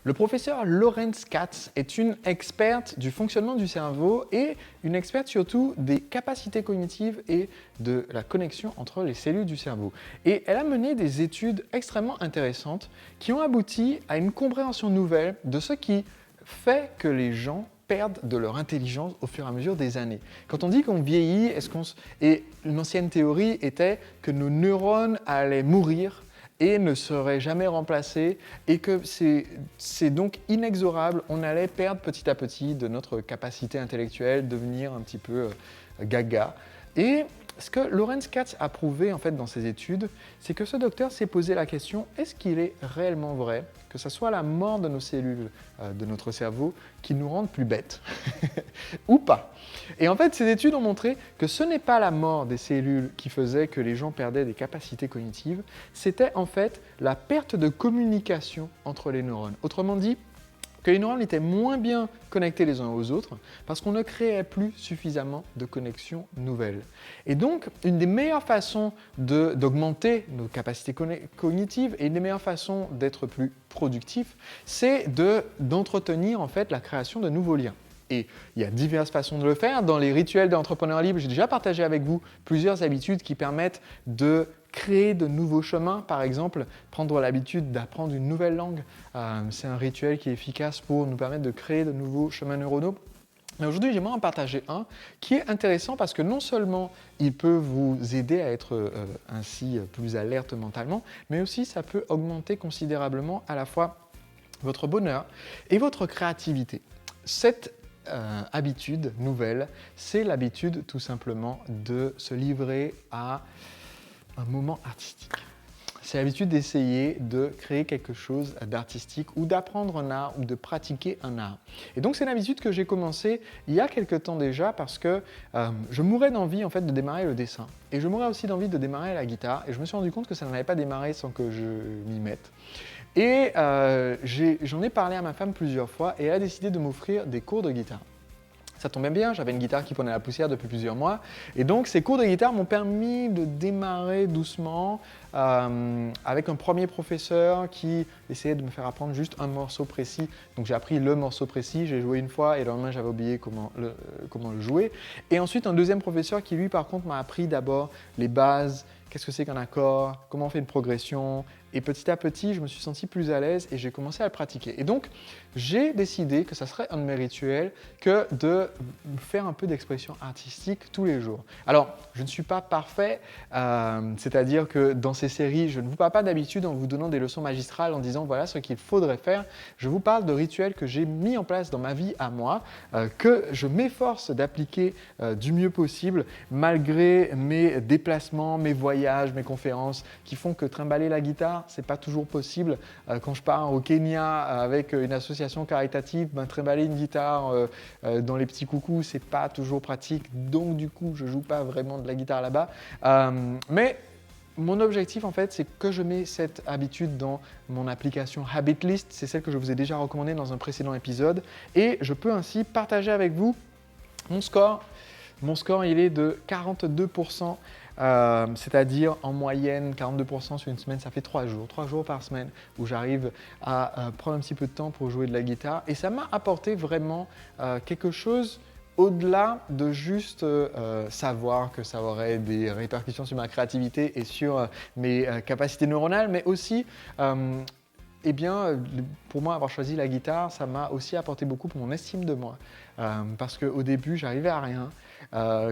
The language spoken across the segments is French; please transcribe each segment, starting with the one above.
Le professeur Lorenz Katz est une experte du fonctionnement du cerveau et une experte surtout des capacités cognitives et de la connexion entre les cellules du cerveau. Et elle a mené des études extrêmement intéressantes qui ont abouti à une compréhension nouvelle de ce qui fait que les gens perdent de leur intelligence au fur et à mesure des années. Quand on dit qu'on vieillit, et une ancienne théorie était que nos neurones allaient mourir et ne seraient jamais remplacés et que c'est donc inexorable, on allait perdre petit à petit de notre capacité intellectuelle, devenir un petit peu gaga. Et ce que Lorenz Katz a prouvé en fait dans ses études, c'est que ce docteur s'est posé la question, est-ce qu'il est réellement vrai que ce soit la mort de nos cellules de notre cerveau qui nous rende plus bêtes ou pas? Et en fait, ces études ont montré que ce n'est pas la mort des cellules qui faisait que les gens perdaient des capacités cognitives, c'était en fait la perte de communication entre les neurones. Autrement dit, que les neurones étaient moins bien connectés les uns aux autres parce qu'on ne créait plus suffisamment de connexions nouvelles. Et donc, une des meilleures façons d'augmenter nos capacités cognitives et une des meilleures façons d'être plus productif, c'est d'entretenir en fait la création de nouveaux liens. Et il y a diverses façons de le faire. Dans les rituels d'entrepreneurs libres, j'ai déjà partagé avec vous plusieurs habitudes qui permettent de créer de nouveaux chemins. Par exemple, prendre l'habitude d'apprendre une nouvelle langue. C'est un rituel qui est efficace pour nous permettre de créer de nouveaux chemins neuronaux. Mais aujourd'hui, j'aimerais en partager un qui est intéressant parce que non seulement il peut vous aider à être ainsi plus alerte mentalement, mais aussi ça peut augmenter considérablement à la fois votre bonheur et votre créativité. Cette habitude nouvelle, c'est l'habitude tout simplement de se livrer à un moment artistique. C'est l'habitude d'essayer de créer quelque chose d'artistique ou d'apprendre un art ou de pratiquer un art. Et donc c'est une habitude que j'ai commencée il y a quelque temps déjà parce que je mourais d'envie en fait de démarrer le dessin. Et je mourais aussi d'envie de démarrer la guitare et je me suis rendu compte que ça n'avait pas démarré sans que je m'y mette. Et j'en ai parlé à ma femme plusieurs fois et elle a décidé de m'offrir des cours de guitare. Ça tombait bien, j'avais une guitare qui prenait la poussière depuis plusieurs mois. Et donc, ces cours de guitare m'ont permis de démarrer doucement avec un premier professeur qui essayait de me faire apprendre juste un morceau précis. Donc, j'ai appris le morceau précis, j'ai joué une fois et le lendemain, j'avais oublié comment le jouer. Et ensuite, un deuxième professeur qui, lui, par contre, m'a appris d'abord les bases, qu'est-ce que c'est qu'un accord, comment on fait une progression. Et petit à petit, je me suis senti plus à l'aise et j'ai commencé à le pratiquer. Et donc, j'ai décidé que ça serait un de mes rituels que de faire un peu d'expression artistique tous les jours. Alors, je ne suis pas parfait, c'est-à-dire que dans ces séries, je ne vous parle pas d'habitude en vous donnant des leçons magistrales en disant voilà ce qu'il faudrait faire. Je vous parle de rituels que j'ai mis en place dans ma vie à moi, que je m'efforce d'appliquer du mieux possible malgré mes déplacements, mes voyages, mes conférences qui font que trimballer la guitare, c'est pas toujours possible. Quand je pars au Kenya avec une association caritative, trimballer une guitare dans les petits coucous, c'est pas toujours pratique. Donc du coup, je joue pas vraiment de la guitare là-bas. Mais mon objectif, en fait, c'est que je mets cette habitude dans mon application Habit List. C'est celle que je vous ai déjà recommandée dans un précédent épisode. Et je peux ainsi partager avec vous mon score. Mon score, il est de 42%. C'est-à-dire en moyenne 42% sur une semaine, ça fait 3 jours par semaine où j'arrive à prendre un petit peu de temps pour jouer de la guitare et ça m'a apporté vraiment quelque chose au-delà de juste savoir que ça aurait des répercussions sur ma créativité et sur mes capacités neuronales, mais aussi eh bien, pour moi, avoir choisi la guitare, ça m'a aussi apporté beaucoup pour mon estime de moi. Parce qu'au début, j'arrivais à rien,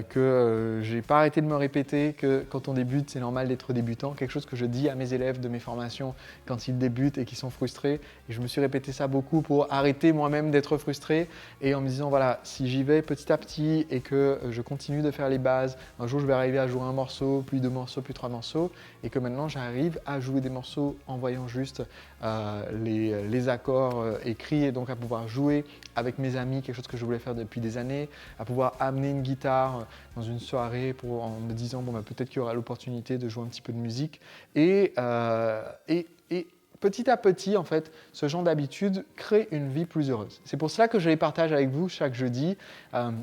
que j'ai pas arrêté de me répéter que quand on débute, c'est normal d'être débutant. Quelque chose que je dis à mes élèves de mes formations quand ils débutent et qu'ils sont frustrés. Et je me suis répété ça beaucoup pour arrêter moi-même d'être frustré et en me disant, voilà, si j'y vais petit à petit et que je continue de faire les bases, un jour, je vais arriver à jouer un morceau, puis 2 morceaux, puis 3 morceaux. Et que maintenant, j'arrive à jouer des morceaux en voyant juste les accords écrits et donc à pouvoir jouer avec mes amis, quelque chose que je voulais faire depuis des années, à pouvoir amener une guitare dans une soirée en me disant bon, peut-être qu'il y aura l'opportunité de jouer un petit peu de musique et petit à petit, en fait, ce genre d'habitude crée une vie plus heureuse. C'est pour cela que je les partage avec vous chaque jeudi.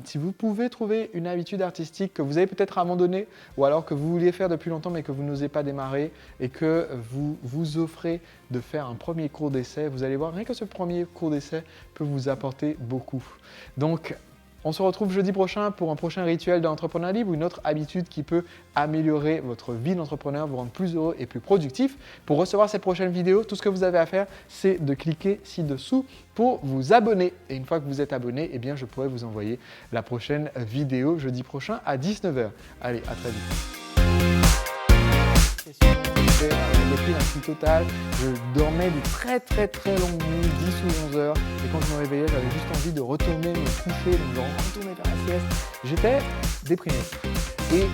Si vous pouvez trouver une habitude artistique que vous avez peut-être abandonnée ou alors que vous vouliez faire depuis longtemps mais que vous n'osez pas démarrer et que vous vous offrez de faire un premier cours d'essai, vous allez voir, rien que ce premier cours d'essai peut vous apporter beaucoup. Donc, on se retrouve jeudi prochain pour un prochain rituel d'entrepreneur libre, une autre habitude qui peut améliorer votre vie d'entrepreneur, vous rendre plus heureux et plus productif. Pour recevoir cette prochaine vidéo, tout ce que vous avez à faire, c'est de cliquer ci-dessous pour vous abonner. Et une fois que vous êtes abonné, eh bien, je pourrai vous envoyer la prochaine vidéo jeudi prochain à 19h. Allez, à très vite. J'ai pris un coup total, je dormais des très longues nuits, 10 ou 11 heures, et quand je me réveillais, j'avais juste envie de retourner me coucher, de me retourner vers la sieste. J'étais déprimé. Et